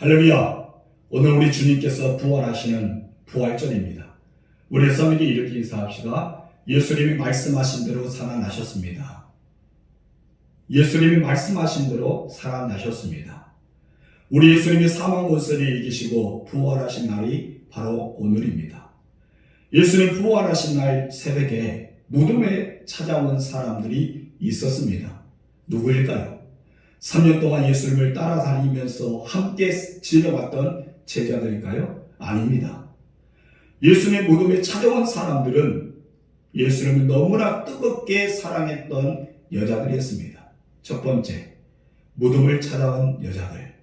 할렐루야! 오늘 우리 주님께서 부활하시는 부활절입니다. 우리 성에게 이렇게 인사합시다. 예수님이 말씀하신 대로 살아나셨습니다. 예수님이 말씀하신 대로 살아나셨습니다. 우리 예수님이 사망 권세를 이기시고 부활하신 날이 바로 오늘입니다. 예수님 부활하신 날 새벽에 무덤에 찾아온 사람들이 있었습니다. 누구일까요? 3년 동안 예수님을 따라다니면서 함께 지내왔던 제자들일까요? 아닙니다. 예수님의 무덤에 찾아온 사람들은 예수님을 너무나 뜨겁게 사랑했던 여자들이었습니다. 첫 번째, 무덤을 찾아온 여자들.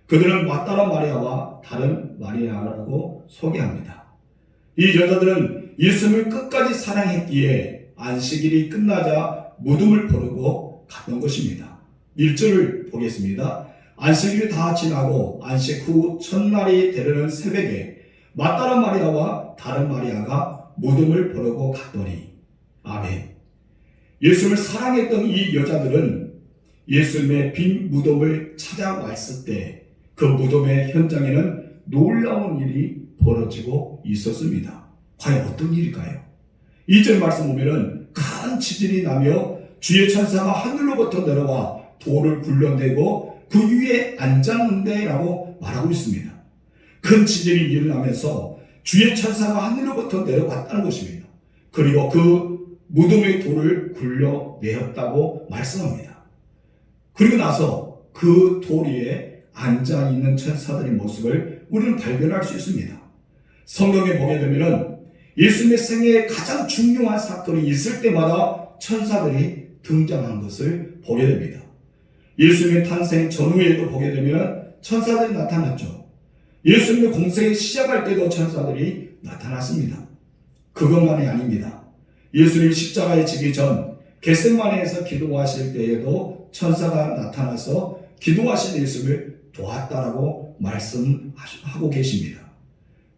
그들은 막달라 마리아와 다른 마리아라고 소개합니다. 이 여자들은 예수님을 끝까지 사랑했기에 안식일이 끝나자 무덤을 보려고 갔던 것입니다. 1절을 보겠습니다. 안식일이 다 지나고 안식 후 첫날이 되려는 새벽에 막달라 마리아와 다른 마리아가 무덤을 보려고 갔더니 아멘. 예수님을 사랑했던 이 여자들은 예수님의 빈 무덤을 찾아왔을 때 그 무덤의 현장에는 놀라운 일이 벌어지고 있었습니다. 과연 어떤 일일까요? 2절 말씀 보면은 큰 지진이 나며 주의 천사가 하늘로부터 내려와 돌을 굴러내고 그 위에 앉았는데 라고 말하고 있습니다. 큰 지진이 일어나면서 주의 천사가 하늘로부터 내려왔다는 것입니다. 그리고 그 무덤의 돌을 굴려내었다고 말씀합니다. 그리고 나서 그 돌 위에 앉아있는 천사들의 모습을 우리는 발견할 수 있습니다. 성경에 보게 되면 예수님의 생애에 가장 중요한 사건이 있을 때마다 천사들이 등장한 것을 보게 됩니다. 예수님의 탄생 전후에도 보게 되면 천사들이 나타났죠. 예수님의 공생을 시작할 때도 천사들이 나타났습니다. 그것만이 아닙니다. 예수님이 십자가에 지기 전 겟세마네에서 기도하실 때에도 천사가 나타나서 기도하신 예수님을 도왔다라고 말씀하고 계십니다.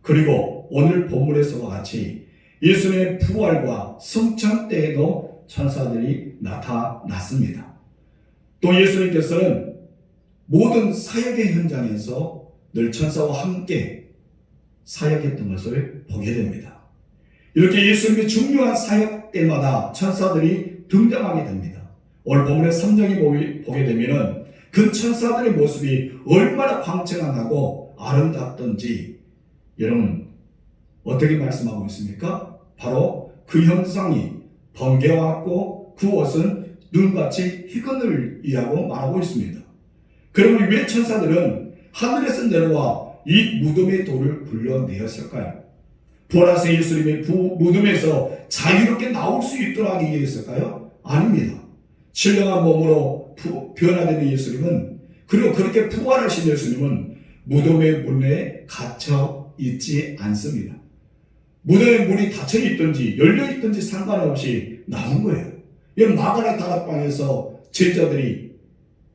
그리고 오늘 본문에서와 같이 예수님의 부활과 승천 때에도 천사들이 나타났습니다. 또 예수님께서는 모든 사역의 현장에서 늘 천사와 함께 사역했던 것을 보게 됩니다. 이렇게 예수님의 중요한 사역 때마다 천사들이 등장하게 됩니다. 오늘 본문의 3장에 보게 되면 그 천사들의 모습이 얼마나 광채나고 아름답던지 여러분 어떻게 말씀하고 있습니까? 바로 그 형상이 번개와 같고 그 옷은 눈같이 희건을이라고 말하고 있습니다. 그러면 왜 천사들은 하늘에서 내려와 이 무덤의 돌을 굴려내었을까요? 부활하신 예수님의 무덤에서 자유롭게 나올 수 있도록 하기 위해서일까요? 아닙니다. 신령한 몸으로 변화되는 예수님은, 그리고 그렇게 부활하신 예수님은 무덤의 문에 갇혀 있지 않습니다. 무덤의 문이 닫혀 있든지 열려 있든지 상관없이 나온 거예요. 이 마가라 다락방에서 제자들이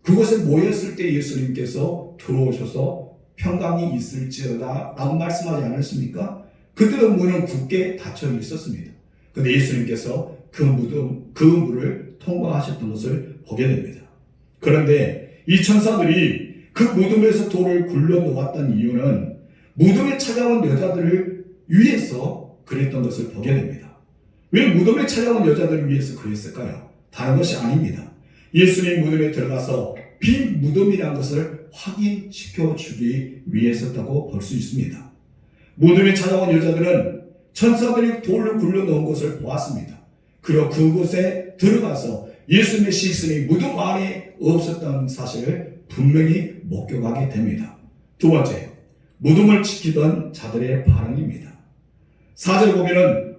그곳에 모였을 때 예수님께서 들어오셔서 평강이 있을지어다 라고 말씀하지 않았습니까? 그때도 문은 굳게 닫혀 있었습니다. 그런데 예수님께서 그 문을 통과하셨던 것을 보게 됩니다. 그런데 이 천사들이 그 무덤에서 돌을 굴려놓았던 이유는 무덤에 찾아온 여자들을 위해서 그랬던 것을 보게 됩니다. 왜 무덤에 찾아온 여자들을 위해서 그랬을까요? 다른 것이 아닙니다. 예수님 무덤에 들어가서 빈 무덤이라는 것을 확인시켜 주기 위해서였다고 볼 수 있습니다. 무덤에 찾아온 여자들은 천사들이 돌을 굴려놓은 것을 보았습니다. 그리고 그곳에 들어가서 예수님의 시신이 무덤 안에 없었다는 사실을 분명히 목격하게 됩니다. 두 번째, 무덤을 지키던 자들의 반응입니다. 4절 보면은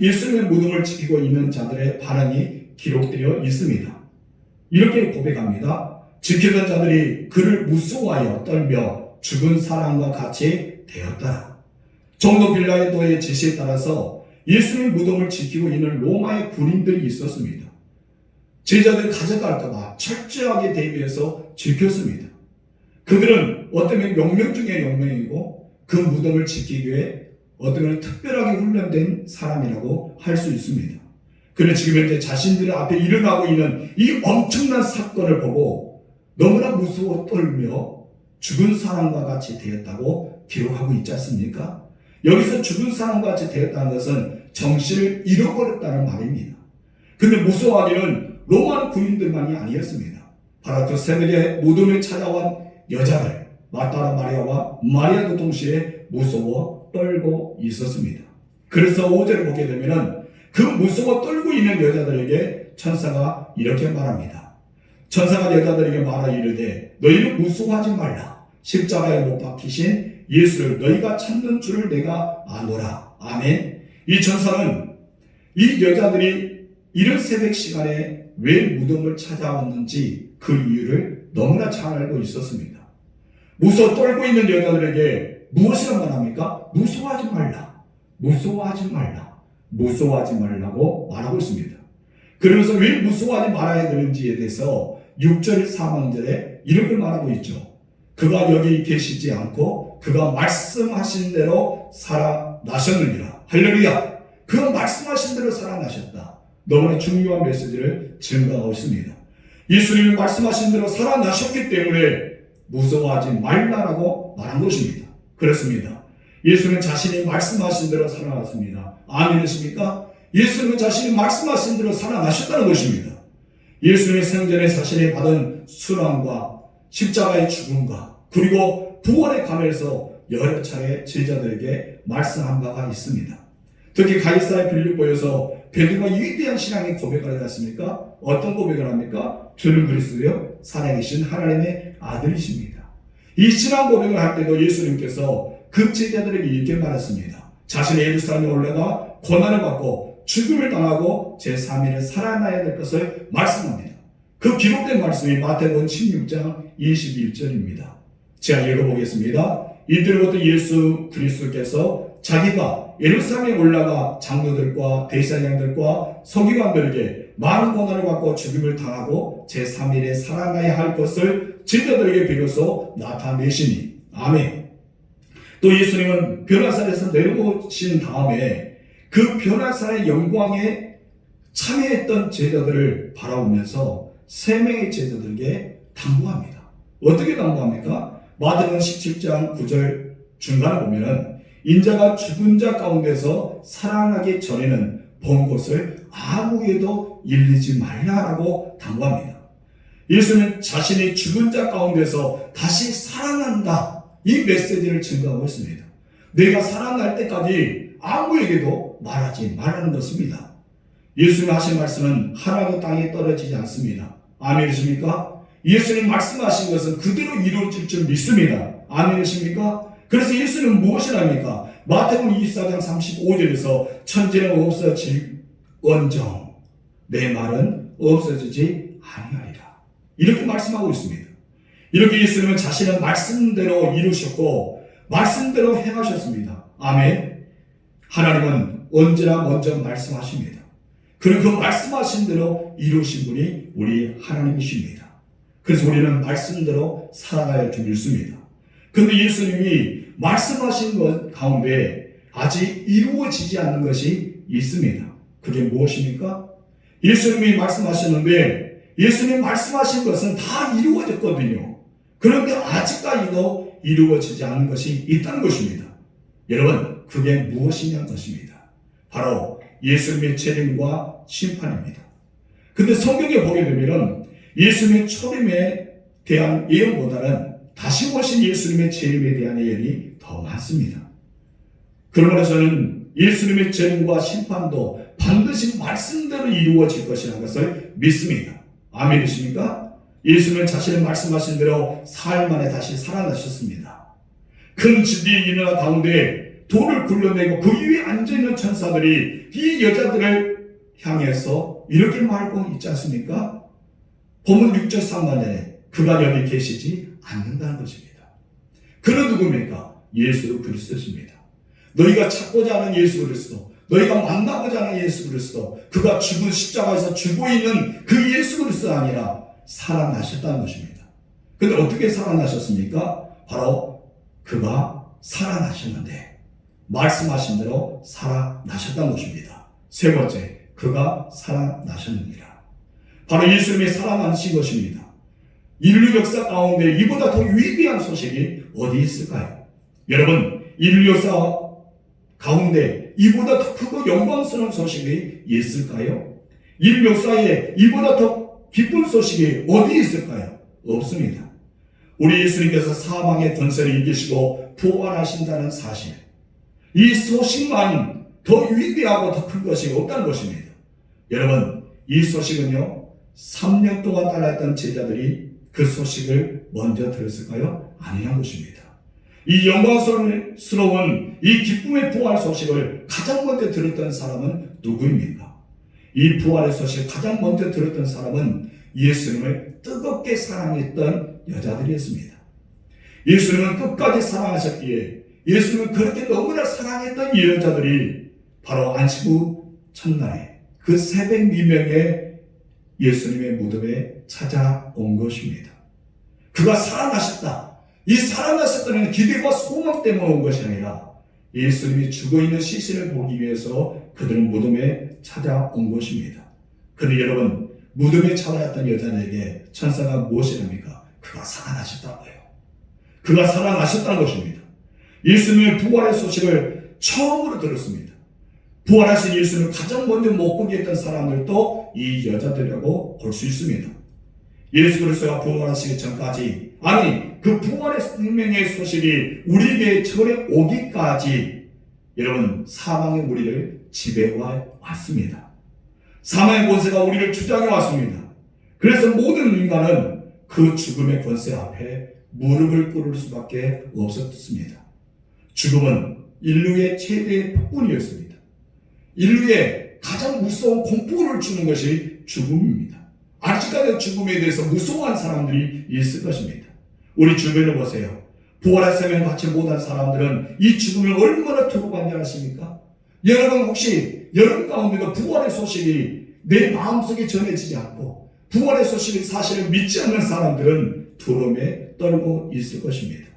예수님의 무덤을 지키고 있는 자들의 반응이 기록되어 있습니다. 이렇게 고백합니다. 지키던 자들이 그를 무서워하여 떨며 죽은 사람과 같이 되었더라. 종로 빌라도의 지시에 따라서 예수님의 무덤을 지키고 있는 로마의 군인들이 있었습니다. 제자들이 가져갈까봐 철저하게 대비해서 지켰습니다. 그들은 어쩌면 용명 중에 용명이고 그 무덤을 지키기 위해 어쩌면 특별하게 훈련된 사람이라고 할 수 있습니다. 그런데 지금 현재 자신들 앞에 일어나고 있는 이 엄청난 사건을 보고 너무나 무서워 떨며 죽은 사람과 같이 되었다고 기록하고 있지 않습니까? 여기서 죽은 사람과 같이 되었다는 것은 정신을 잃어버렸다는 말입니다. 근데 무서워하기는 로마 군인들만이 아니었습니다. 바로 그 새벽에 무덤에 찾아온 여자들 마따라 마리아와 마리아도 동시에 무서워 떨고 있었습니다. 그래서 5절을 보게 되면은 그 무서워 떨고 있는 여자들에게 천사가 이렇게 말합니다. 천사가 여자들에게 말하 이르되 너희는 무서워하지 말라. 십자가에 못 박히신 예수를 너희가 찾는 줄을 내가 아노라. 아멘. 이 천사는 이 여자들이 이른 새벽 시간에 왜 무덤을 찾아왔는지 그 이유를 너무나 잘 알고 있었습니다. 무서워 떨고 있는 여자들에게 무엇이라 말합니까? 무서워하지 말라. 무서워하지 말라. 무서워하지 말라고 말하고 있습니다. 그러면서 왜 무서워하지 말아야 되는지에 대해서 6절 상반절에 이렇게 말하고 있죠. 그가 여기 계시지 않고 그가 말씀하신 대로 살아나셨느니라. 할렐루야. 그가 말씀하신 대로 살아나셨다. 너무나 중요한 메시지를 증거하고 있습니다. 예수님이 말씀하신 대로 살아나셨기 때문에 무서워하지 말라라고 말한 것입니다. 그렇습니다. 예수는 자신이 말씀하신 대로 살아났습니다. 아멘이십니까? 예수는 자신이 말씀하신 대로 살아나셨다는 것입니다. 예수님의 생전에 자신이 받은 순환과 십자가의 죽음과 그리고 부활의 감에서 여러 차례 제자들에게 말씀한 바가 있습니다. 특히 가이사랴 빌립보에서 베드로가 위대한 신앙의 고백을 하지 않습니까? 어떤 고백을 합니까? 주는 그리스도요 살아계신 하나님의 아들이십니다. 이 신앙 고백을 할 때도 예수님께서 그 제자들에게 이렇게 말했습니다. 자신의 예루살렘에 올라가 고난을 받고 죽음을 당하고 제3일에 살아나야 될 것을 말씀합니다. 그 기록된 말씀이 마태복음 16장 21절입니다. 제가 읽어보겠습니다. 이때로부터 예수 그리스도께서 자기가 예루살렘에 올라가 장로들과 대제사장들과 서기관들에게 많은 고난을 받고 죽음을 당하고 제3일에 살아나야 할 것을 제자들에게 비로소 나타내시니. 아멘. 또 예수님은 변화산에서 내려오신 다음에 그 변화산의 영광에 참여했던 제자들을 바라보면서 3명의 제자들에게 당부합니다. 어떻게 당부합니까? 마태복음 17장 9절 중간에 보면은 인자가 죽은 자 가운데서 살아나기 전에는 본 것을 아무에도 일리지 말라라고 당부합니다. 예수는 자신이 죽은 자 가운데서 다시 살아난다. 이 메시지를 증거하고 있습니다. 내가 살아날 때까지 아무에게도 말하지 말라는 것입니다. 예수님 하신 말씀은 하나도 땅에 떨어지지 않습니다. 아멘이십니까? 예수님 말씀하신 것은 그대로 이루어질 줄 믿습니다. 아멘이십니까? 그래서 예수님은 무엇을 합니까? 마태복음 24장 35절에서 천지는 없어질 원정 내 말은 없어지지 아니하리라. 이렇게 말씀하고 있습니다. 이렇게 예수님은 자신의 말씀대로 이루셨고 말씀대로 행하셨습니다. 아멘. 하나님은 언제나 먼저 말씀하십니다. 그리고 그 말씀하신 대로 이루신 분이 우리 하나님이십니다. 그래서 우리는 말씀대로 살아가야 줄 믿습니다. 그런데 예수님이 말씀하신 것 가운데 아직 이루어지지 않는 것이 있습니다. 그게 무엇입니까? 예수님이 말씀하셨는데 예수님 말씀하신 것은 다 이루어졌거든요. 그런데 아직까지도 이루어지지 않는 것이 있다는 것입니다. 여러분, 그게 무엇이냐는 것입니다. 바로 예수님의 재림과 심판입니다. 근데 성경에 보게 되면 예수님의 초림에 대한 예언보다는 다시 오신 예수님의 재림에 대한 예언이 더 많습니다. 그러므로 저는 예수님의 재림과 심판도 반드시 말씀대로 이루어질 것이라는 것을 믿습니다. 아멘이십니까? 예수님은 자신의 말씀하신 대로 사흘 만에 다시 살아나셨습니다. 큰 지대의 인화 가운데 돌을 굴러내고 그 위에 앉아있는 천사들이 이 여자들을 향해서 이렇게 말하고 있지 않습니까? 본문 6절 상반절에 그가 여기 계시지 않는다는 것입니다. 그는 누굽니까? 예수 그리스도십니다. 너희가 찾고자 하는 예수 그리스도, 너희가 만나고자 하는 예수 그리스도, 그가 죽은 십자가에서 죽고 있는 그 예수 그리스도가 아니라 살아나셨다는 것입니다. 그런데 어떻게 살아나셨습니까? 바로 그가 살아나셨는데 말씀하신 대로 살아나셨다는 것입니다. 세 번째, 그가 살아나셨느니라. 바로 예수님이 살아나신 것입니다. 인류 역사 가운데 이보다 더 위대한 소식이 어디 있을까요? 여러분, 인류 역사 가운데 이보다 더 크고 영광스러운 소식이 있을까요? 인류 역사에 이보다 더 기쁜 소식이 어디 있을까요? 없습니다. 우리 예수님께서 사망의 권세를 이기시고 부활하신다는 사실, 이 소식만 더 위대하고 더 큰 것이 없다는 것입니다. 여러분, 이 소식은요, 3년 동안 따라했던 제자들이 그 소식을 먼저 들었을까요? 아니란 것입니다. 이 영광스러운 이 기쁨의 부활 소식을 가장 먼저 들었던 사람은 누구입니까? 이 부활의 소식을 가장 먼저 들었던 사람은 예수님을 뜨겁게 사랑했던 여자들이었습니다. 예수님은 끝까지 사랑하셨기에 예수님을 그렇게 너무나 사랑했던 이 여자들이 바로 안식 후 첫날에 그 새벽 미명에 예수님의 무덤에 찾아온 것입니다. 그가 살아나셨다. 이 살아나셨다는 기대와 소망 때문에 온 것이 아니라 예수님이 죽어있는 시신을 보기 위해서 그들은 무덤에 찾아온 것입니다. 그런데 여러분, 무덤에 찾아왔던 여자에게 천사가 무엇이랍니까? 그가 살아나셨다고요. 그가 살아나셨다는 것입니다. 예수님의 부활의 소식을 처음으로 들었습니다. 부활하신 예수님을 가장 먼저 못 보게 했던 사람들도 이 여자들이라고 볼 수 있습니다. 예수 그리스도가 부활하시기 전까지, 아니 그 부활의 생명의 소식이 우리에게 전해 오기까지 여러분, 사망의 우리를 지배해 왔습니다. 사망의 권세가 우리를 주장해 왔습니다. 그래서 모든 인간은 그 죽음의 권세 앞에 무릎을 꿇을 수밖에 없었습니다. 죽음은 인류의 최대의 폭군이었습니다. 인류의 가장 무서운 공포를 주는 것이 죽음입니다. 아직까지 죽음에 대해서 무서워한 사람들이 있을 것입니다. 우리 주변을 보세요. 부활의 생명을 받지 못한 사람들은 이 죽음을 얼마나 두려워한지 아십니까? 여러분, 혹시 여러분 가운데도 부활의 소식이 내 마음속에 전해지지 않고 부활의 소식을 사실을 믿지 않는 사람들은 두려움에 떨고 있을 것입니다.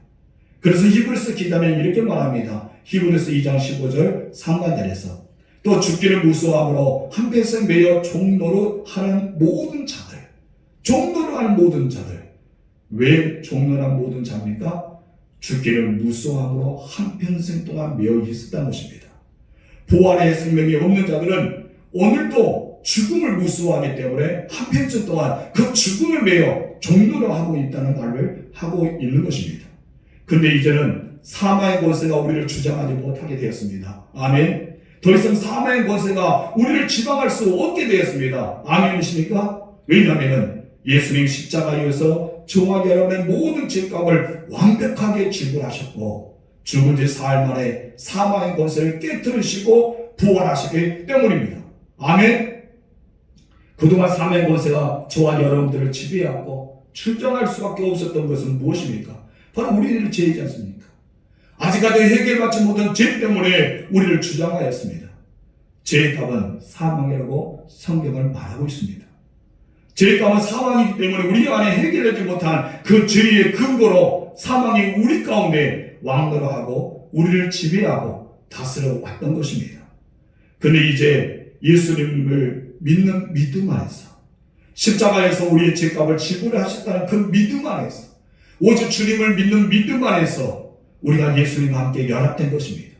그래서 히브리서 기자는 이렇게 말합니다. 히브리서 2장 15절 상반절에서 또 죽기를 무서워함으로 한평생 매여 종노릇 하는 모든 자들, 종노릇 하는 모든 자들. 왜 종노릇 모든 자입니까? 죽기를 무서워함으로 한평생 동안 매여 있었다는 것입니다. 부활의 생명이 없는 자들은 오늘도 죽음을 무서워하기 때문에 한평생 동안 그 죽음에 매여 종노릇 하고 있다는 말을 하고 있는 것입니다. 그런데 이제는 사망의 권세가 우리를 주장하지 못하게 되었습니다. 아멘. 더 이상 사망의 권세가 우리를 지방할 수 없게 되었습니다. 아멘이십니까? 왜냐하면 예수님 십자가에서 저와 여러분의 모든 죄값을 완벽하게 지불하셨고 죽은 지 사흘 만에 사망의 권세를 깨뜨리시고 부활하시기 때문입니다. 아멘. 그동안 사망의 권세가 저와 여러분들을 지배하고 출정할 수밖에 없었던 것은 무엇입니까? 바로 우리들의 죄이지 않습니까? 아직까지 해결받지 못한 죄 때문에 우리를 주장하였습니다. 죄의 값은 사망이라고 성경을 말하고 있습니다. 죄의 값은 사망이기 때문에 우리 안에 해결하지 못한 그 죄의 근거로 사망이 우리 가운데 왕노릇하고 우리를 지배하고 다스려 왔던 것입니다. 그런데 이제 예수님을 믿는 믿음 안에서 십자가에서 우리의 죄값을 지불하셨다는 그 믿음 안에서 오직 주님을 믿는 믿음 안에서 우리가 예수님과 함께 연합된 것입니다.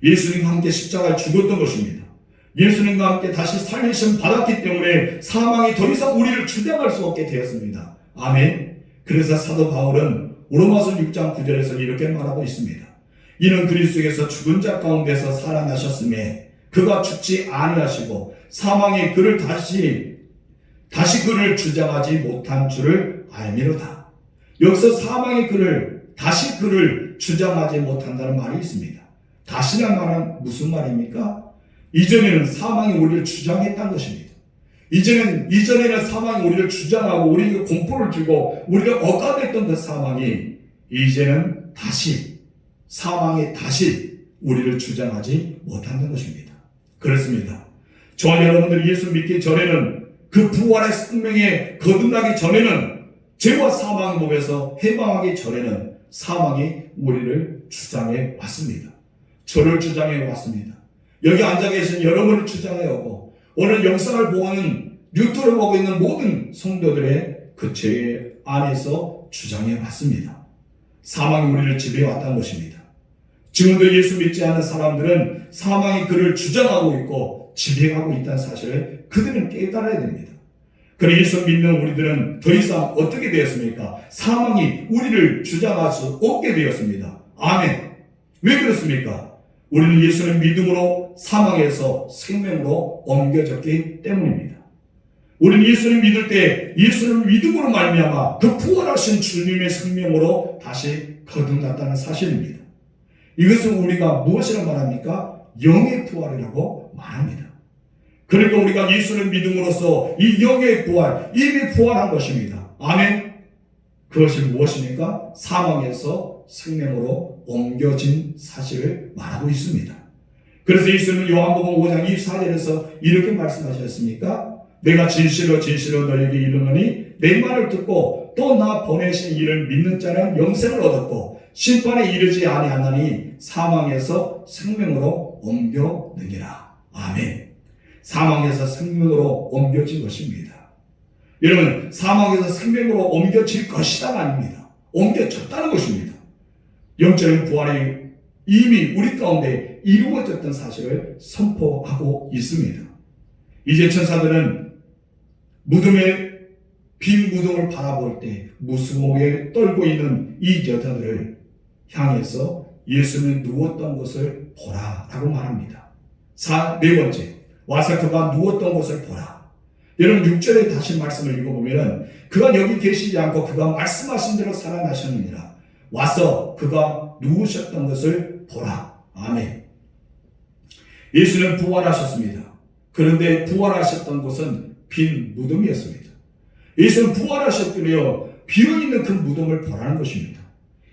예수님과 함께 십자가에 죽었던 것입니다. 예수님과 함께 다시 살리심 받았기 때문에 사망이 더 이상 우리를 주장할 수 없게 되었습니다. 아멘. 그래서 사도 바울은 로마서 6장 9절에서 이렇게 말하고 있습니다. 이는 그리스도께서 죽은 자 가운데서 살아나셨음에 그가 죽지 아니하시고 사망이 그를 다시 그를 주장하지 못한 줄을 알미로다. 여기서 사망이 다시 그를 주장하지 못한다는 말이 있습니다. 다시란 말은 무슨 말입니까? 이전에는 사망이 우리를 주장했다는 것입니다. 이전에는 사망이 우리를 주장하고 우리에게 공포를 주고 우리가 억압했던 그 사망이 이제는 사망이 다시 우리를 주장하지 못한다는 것입니다. 그렇습니다. 저와 여러분들이 예수 믿기 전에는 그 부활의 생명에 거듭나기 전에는 죄와 사망의 몸에서 해방하기 전에는 사망이 우리를 주장해 왔습니다. 저를 주장해 왔습니다. 여기 앉아 계신 여러분을 주장해 오고 오늘 영상을 보는 유튜브를 보고 있는 모든 성도들의 그 죄의 안에서 주장해 왔습니다. 사망이 우리를 지배해왔다는 것입니다. 지금도 예수 믿지 않는 사람들은 사망이 그를 주장하고 있고 지배하고 있다는 사실을 그들은 깨달아야 됩니다. 그래 예수 믿는 우리들은 더 이상 어떻게 되었습니까? 사망이 우리를 주장할 수 없게 되었습니다. 아멘. 왜 그렇습니까? 우리는 예수를 믿음으로 사망에서 생명으로 옮겨졌기 때문입니다. 우리는 예수를 믿을 때 예수를 믿음으로 말미암아 그 부활하신 주님의 생명으로 다시 거듭났다는 사실입니다. 이것은 우리가 무엇이라고 말합니까? 영의 부활이라고 말합니다. 그러니까 우리가 예수를 믿음으로써 이 영의 부활, 이미 부활한 것입니다. 아멘. 그것이 무엇입니까? 사망에서 생명으로 옮겨진 사실을 말하고 있습니다. 그래서 예수님은 요한복음 5장 24절에서 이렇게 말씀하셨습니까? 내가 진실로 진실로 너에게 이르노니 내 말을 듣고 또 나 보내신 이를 믿는 자는 영생을 얻었고 심판에 이르지 아니하나니 사망에서 생명으로 옮겨느니라. 아멘. 사망에서 생명으로 옮겨진 것입니다. 여러분, 사망에서 생명으로 옮겨질 것이다가 아닙니다. 옮겨졌다는 것입니다. 영적인 부활이 이미 우리 가운데 이루어졌던 사실을 선포하고 있습니다. 이제 천사들은 빈 무덤을 바라볼 때 무수하게 떨고 있는 이 여자들을 향해서 예수는 누웠던 것을 보라라고 말합니다. 네 번째, 와서 그가 누웠던 것을 보라. 여러분 6절에 다시 말씀을 읽어보면 그가 여기 계시지 않고 그가 말씀하신 대로 살아나셨느니라. 와서 그가 누우셨던 것을 보라. 아멘. 예수는 부활하셨습니다. 그런데 부활하셨던 곳은 빈 무덤이었습니다. 예수는 부활하셨으며 비어있는 그 무덤을 보라는 것입니다.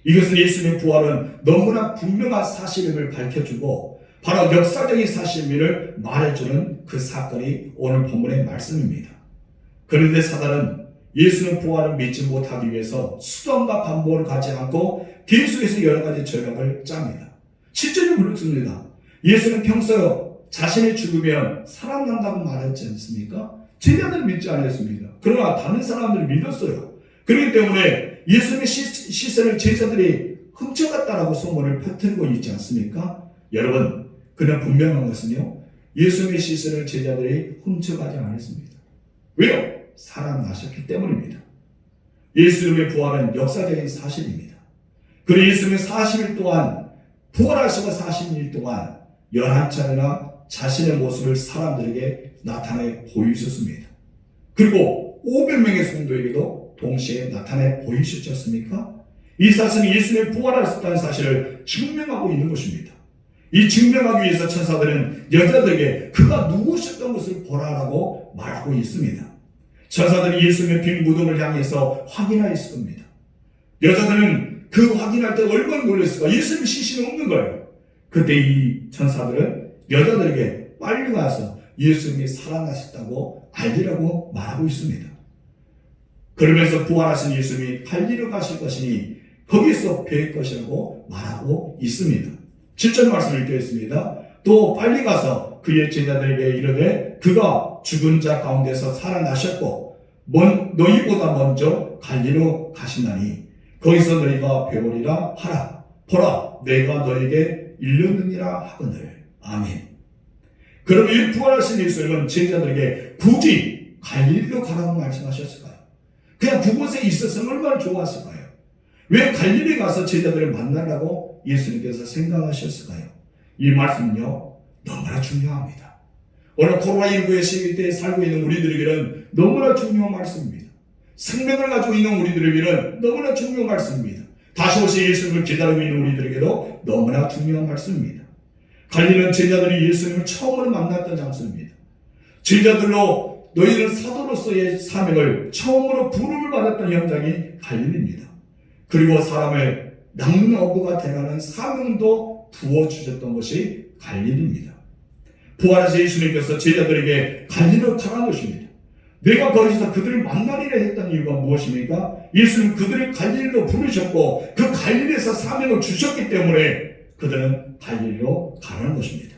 이것은 예수님의 부활은 너무나 분명한 사실임을 밝혀주고 바로 역사적인 사실임을 말해주는 그 사건이 오늘 본문의 말씀입니다. 그런데 사단은 예수는 부활을 믿지 못하기 위해서 수단과 방법을 가지 않고 계속해서 여러 가지 전략을 짭니다. 실제로 그렇습니다. 예수는 평소 자신이 죽으면 살아난다고 말했지 않습니까? 제자들은 믿지 않았습니다. 그러나 다른 사람들은 믿었어요. 그렇기 때문에 예수님의 시선을 제자들이 훔쳐갔다라고 소문을 퍼뜨리고 있지 않습니까? 여러분, 그냥 분명한 것은요, 예수님의 시선을 제자들이 훔쳐가지 않았습니다. 왜요? 살아나셨기 때문입니다. 예수님의 부활은 역사적인 사실입니다. 그리고 예수님의 40일 동안, 부활하시고 40일 동안 11차례나 자신의 모습을 사람들에게 나타내 보이셨습니다. 그리고 500명의 성도에게도 동시에 나타내 보이셨지 않습니까? 이 사실은 예수님의 부활하셨다는 사실을 증명하고 있는 것입니다. 이 증명하기 위해서 천사들은 여자들에게 그가 누구셨던 것을 보라라고 말하고 있습니다. 천사들이 예수님의 빈 무덤을 향해서 확인하였을 겁니다. 여자들은 그 확인할 때 얼마나 놀랐을까? 예수님 시신이 없는 거예요. 그때 이 천사들은 여자들에게 빨리 가서 예수님이 살아나셨다고 알리라고 말하고 있습니다. 그러면서 부활하신 예수님이 갈리로 가실 것이니 거기서 뵐 것이라고 말하고 있습니다. 7절 말씀을 읽겠습니다. 또 빨리 가서 그의 제자들에게 이르되 그가 죽은 자 가운데서 살아나셨고 너희보다 먼저 갈리로 가시나니 거기서 너희가 배우리라 하라. 보라, 내가 너에게 일렀느니라 하거늘. 아멘. 그럼 이 부활하신 예수님은 제자들에게 굳이 갈릴리로 가라고 말씀하셨을까요? 그냥 그곳에 있었으면 얼마나 좋았을까요? 왜 갈릴리 가서 제자들을 만나려고 예수님께서 생각하셨을까요? 이 말씀은요, 너무나 중요합니다. 오늘 코로나19의 시기때에 살고 있는 우리들에게는 너무나 중요한 말씀입니다. 생명을 가지고 있는 우리들에게는 너무나 중요한 말씀입니다. 다시 오실 예수님을 기다리고 있는 우리들에게도 너무나 중요한 말씀입니다. 갈릴리는 제자들이 예수님을 처음으로 만났던 장소입니다. 제자들로 너희는 사도로서의 사명을 처음으로 부름을 받았던 현장이 갈릴리입니다. 그리고 사람을 낚는 어부가 되라는 사명도 부어주셨던 것이 갈릴리입니다. 부활하신 예수님께서 제자들에게 갈릴리로 가라는 것입니다. 내가 거기서 그들을 만나리라 했던 이유가 무엇입니까? 예수님 그들을 갈릴리로 부르셨고 그 갈릴리에서 사명을 주셨기 때문에 그들은 갈릴리로 가라는 것입니다.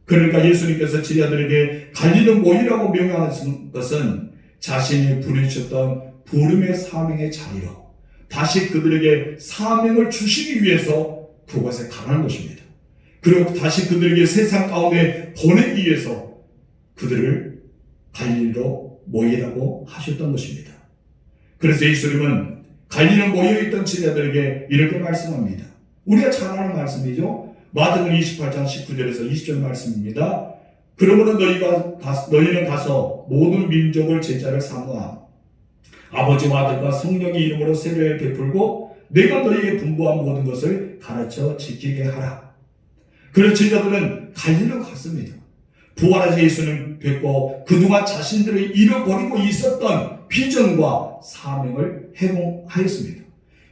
그러니까 예수님께서 제자들에게 갈릴리 모이라고 명령하신 것은 자신이 부르셨던 부름의 사명의 자리로 다시 그들에게 사명을 주시기 위해서 그곳에 가라는 것입니다. 그리고 다시 그들에게 세상 가운데 보내기 위해서 그들을 갈릴리로 모이라고 하셨던 것입니다. 그래서 예수님은 갈릴리로 모여있던 제자들에게 이렇게 말씀합니다. 우리가 잘 아는 말씀이죠. 마태복음 28장 19절에서 20절 말씀입니다. 그러므로 너희는 가서 모든 민족을 제자를 삼아 아버지와 아들과 성령의 이름으로 세례를 베풀고 내가 너희에게 분부한 모든 것을 가르쳐 지키게 하라. 그래서 제자들은 갈릴리로 갔습니다. 부활하신 예수님 뵙고 그동안 자신들이 잃어버리고 있었던 비전과 사명을 회복하였습니다.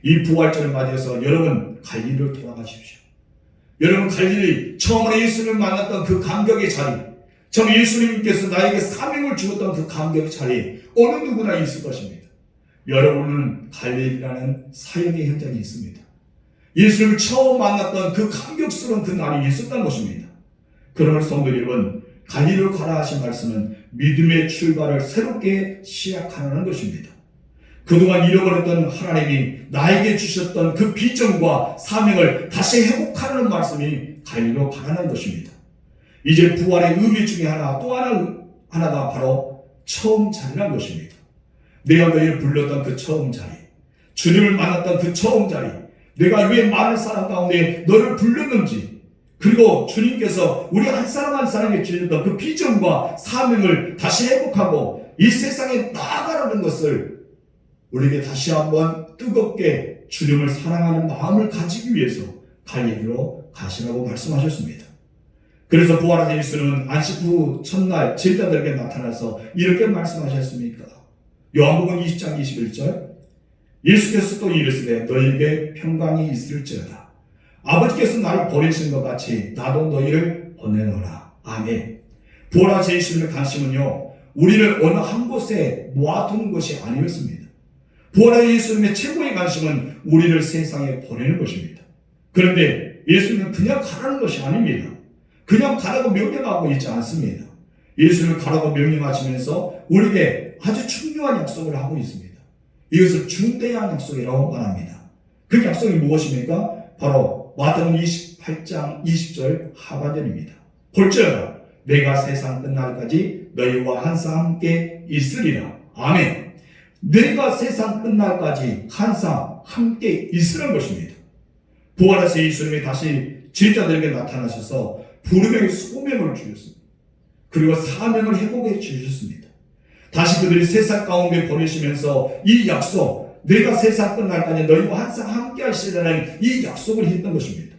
이 부활절을 맞이해서 여러분 갈릴리로 돌아가십시오. 여러분 갈릴리 처음으로 예수님을 만났던 그 감격의 자리, 처음 예수님께서 나에게 사명을 주었던 그 감격의 자리 어느 누구나 있을 것입니다. 여러분은 갈릴리라는 사역의 현장이 있습니다. 예수님을 처음 만났던 그 감격스러운 그 날이 있었다는 것입니다. 그러므로 성도 여러분, 갈릴리로 가라 하신 말씀은 믿음의 출발을 새롭게 시작하라는 것입니다. 그동안 잃어버렸던 하나님이 나에게 주셨던 그 비전과 사명을 다시 회복하라는 말씀이 갈릴리로 가라는 것입니다. 이제 부활의 의미 중에 하나가 바로 처음 자리라는 것입니다. 내가 너희를 불렀던 그 처음 자리, 주님을 만났던 그 처음 자리, 내가 왜 많은 사람 가운데 너를 불렀는지, 그리고 주님께서 우리 한 사람 한 사람에게 주셨던 그 비전과 사명을 다시 회복하고 이 세상에 나아가라는 것을 우리에게 다시 한번 뜨겁게 주님을 사랑하는 마음을 가지기 위해서 갈릴리로 가시라고 말씀하셨습니다. 그래서 부활하신 예수는 안식 후 첫날 제자들에게 나타나서 이렇게 말씀하셨습니까? 요한복음 20장 21절, 예수께서 또 이르시되 너희에게 평강이 있을지어다. 아버지께서 나를 보내신 것 같이 나도 너희를 보내노라. 아멘. 부활하신 예수님의 관심은요, 우리를 어느 한 곳에 모아두는 것이 아니었습니다. 부활하신 예수님의 최고의 관심은 우리를 세상에 보내는 것입니다. 그런데 예수님은 그냥 가라는 것이 아닙니다. 그냥 가라고 명령하고 있지 않습니다. 예수님을 가라고 명령하시면서 우리에게 아주 중요한 약속을 하고 있습니다. 이것을 중대한 약속이라고 말합니다. 그 약속이 무엇입니까? 바로 마태복음 28장 20절 하반절입니다. 볼지어다 내가 세상 끝날까지 너희와 항상 함께 있으리라. 아멘. 내가 세상 끝날까지 항상 함께 있으라는 것입니다. 부활하신 예수님이 다시 제자들에게 나타나셔서 부름의 소명을 주셨습니다. 그리고 사명을 회복해 주셨습니다. 다시 그들이 세상 가운데 보내시면서 이 약속, 내가 세상 끝날까지 너희와 항상 함께 하시리라는 이 약속을 했던 것입니다.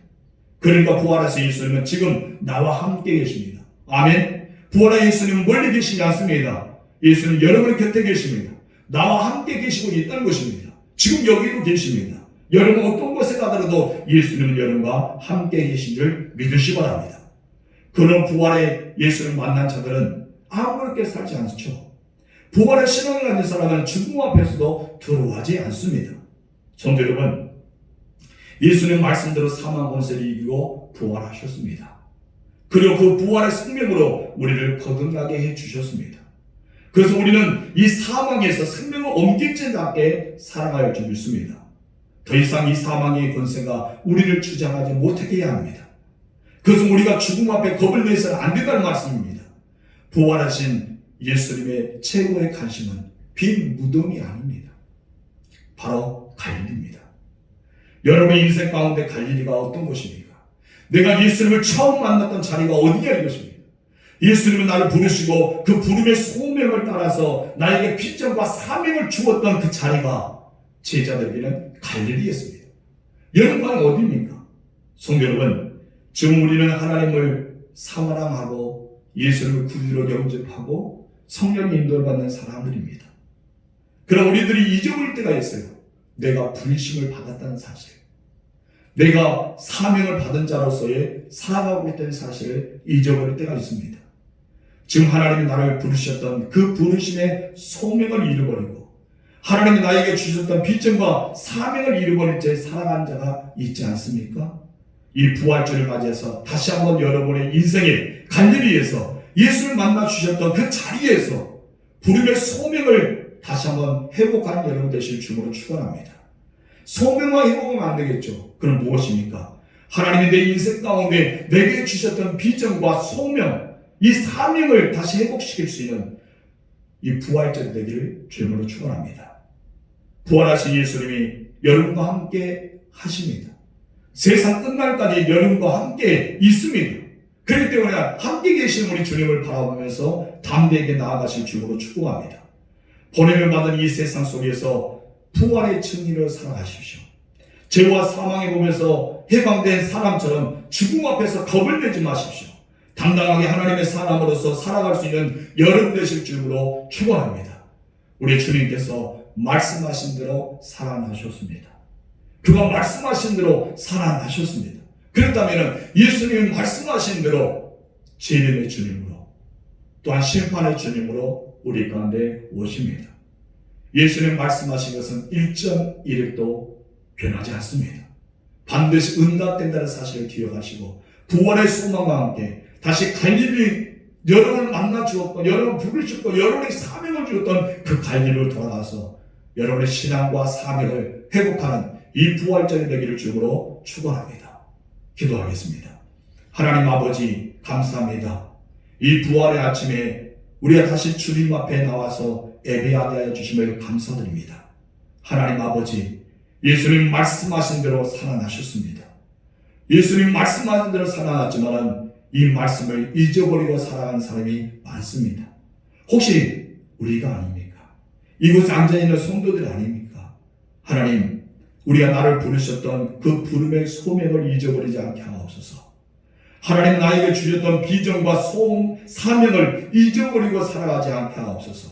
그러니까 부활하신 예수님은 지금 나와 함께 계십니다. 아멘. 부활하신 예수님은 멀리 계시지 않습니다. 예수님은 여러분 곁에 계십니다. 나와 함께 계시고 있다는 것입니다. 지금 여기도 계십니다. 여러분 어떤 곳에 가더라도 예수님은 여러분과 함께 계신 줄 믿으시기 바랍니다. 그런 부활의 예수를 만난 자들은 아무렇게 살지 않죠. 부활의 신앙을 가진 사람은 죽음 앞에서도 두려워하지 않습니다. 성도 여러분, 예수님 말씀대로 사망 권세를 이기고 부활하셨습니다. 그리고 그 부활의 생명으로 우리를 거듭나게 해주셨습니다. 그래서 우리는 이 사망에서 생명을 옮기지 않게 살아갈 줄 믿습니다. 더 이상 이 사망의 권세가 우리를 주장하지 못하게 해야 합니다. 그래서 우리가 죽음 앞에 겁을 내서는 안 된다는 말씀입니다. 부활하신 예수님의 최고의 관심은 빈 무덤이 아닙니다. 바로 갈릴리입니다. 여러분의 인생 가운데 갈릴리가 어떤 곳입니까? 내가 예수님을 처음 만났던 자리가 어디냐는 것입니다. 예수님은 나를 부르시고 그 부름의 소명을 따라서 나에게 비전과 사명을 주었던 그 자리가 제자들에게는 갈릴리였습니다. 여러분은 어디입니까? 성도 여러분, 지금 우리는 하나님을 사랑하고 예수님을 구주로 영접하고 성령의 인도를 받는 사람들입니다. 그럼 우리들이 잊어버릴 때가 있어요. 내가 부르심을 받았다는 사실, 내가 사명을 받은 자로서의 살아가고 있다는 사실을 잊어버릴 때가 있습니다. 지금 하나님이 나를 부르셨던 그 부르심의 소명을 잃어버리고 하나님이 나에게 주셨던 비전과 사명을 잃어버린 채 살아간 자가 있지 않습니까? 이 부활절을 맞이해서 다시 한번 여러분의 인생의 갈릴리에서 예수를 만나 주셨던 그 자리에서 부름의 소명을 다시 한번 회복하는 여러분 되실 주로 축원합니다. 소명과 회복은 안 되겠죠. 그럼 무엇입니까? 하나님이 내 인생 가운데 내게 주셨던 비전과 소명, 이 사명을 다시 회복시킬 수 있는 이 부활절이 되기를 주님으로 축원합니다. 부활하신 예수님이 여러분과 함께 하십니다. 세상 끝날까지 여러분과 함께 있습니다. 그렇기 때문에 함께 계신 우리 주님을 바라보면서 담대하게 나아가실 주님으로 축복합니다. 보냄을 받은 이 세상 속에서 부활의 진리를 살아가십시오. 죄와 사망에 보면서 해방된 사람처럼 죽음 앞에서 겁을 내지 마십시오. 당당하게 하나님의 사람으로서 살아갈 수 있는 여러분 되실 주님으로 축원합니다. 우리 주님께서 말씀하신 대로 살아나셨습니다. 그가 말씀하신 대로 살아나셨습니다. 그렇다면 예수님이 말씀하신 대로 재림의 주님으로 또한 심판의 주님으로 우리 가운데 오십니다. 예수님 말씀하신 것은 1.1획도 변하지 않습니다. 반드시 응답된다는 사실을 기억하시고 부활의 소망과 함께 다시 갈릴리 여러분을 만나 주었고 여러분을 부르셨고 여러분의 사명을 주었던 그 갈릴리로 돌아가서 여러분의 신앙과 사명을 회복하는 이 부활절이 되기를 주로 축원합니다. 기도하겠습니다. 하나님 아버지 감사합니다. 이 부활의 아침에 우리가 다시 주님 앞에 나와서 예배하게 하여 주심을 감사드립니다. 하나님 아버지, 예수님 말씀하신 대로 살아나셨습니다. 예수님 말씀하신 대로 살아났지만 이 말씀을 잊어버리고 살아가는 사람이 많습니다. 혹시 우리가 아닙니까? 이곳에 앉아있는 성도들 아닙니까? 하나님, 우리가 나를 부르셨던 그 부름의 소명을 잊어버리지 않게 하옵소서. 하나님 나에게 주셨던 비전과 사명을 잊어버리고 살아가지 않게 하옵소서.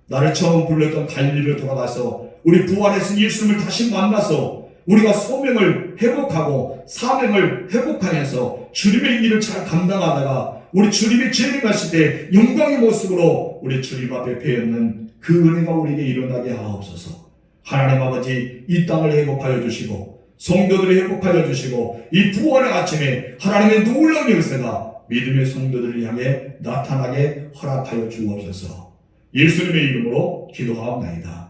나를 처음 불렀던 갈릴리로 돌아가서 우리 부활의 예수님을 다시 만나서 우리가 소명을 회복하고 사명을 회복하면서 주님의 일을 잘 감당하다가 우리 주님이 재림하실 때 영광의 모습으로 우리 주님 앞에 배우는 그 은혜가 우리에게 일어나게 하옵소서. 하나님 아버지, 이 땅을 회복하여 주시고 성도들을 회복하여 주시고 이 부활의 아침에 하나님의 놀라운 역사가 믿음의 성도들을 향해 나타나게 허락하여 주옵소서. 예수님의 이름으로 기도하옵나이다.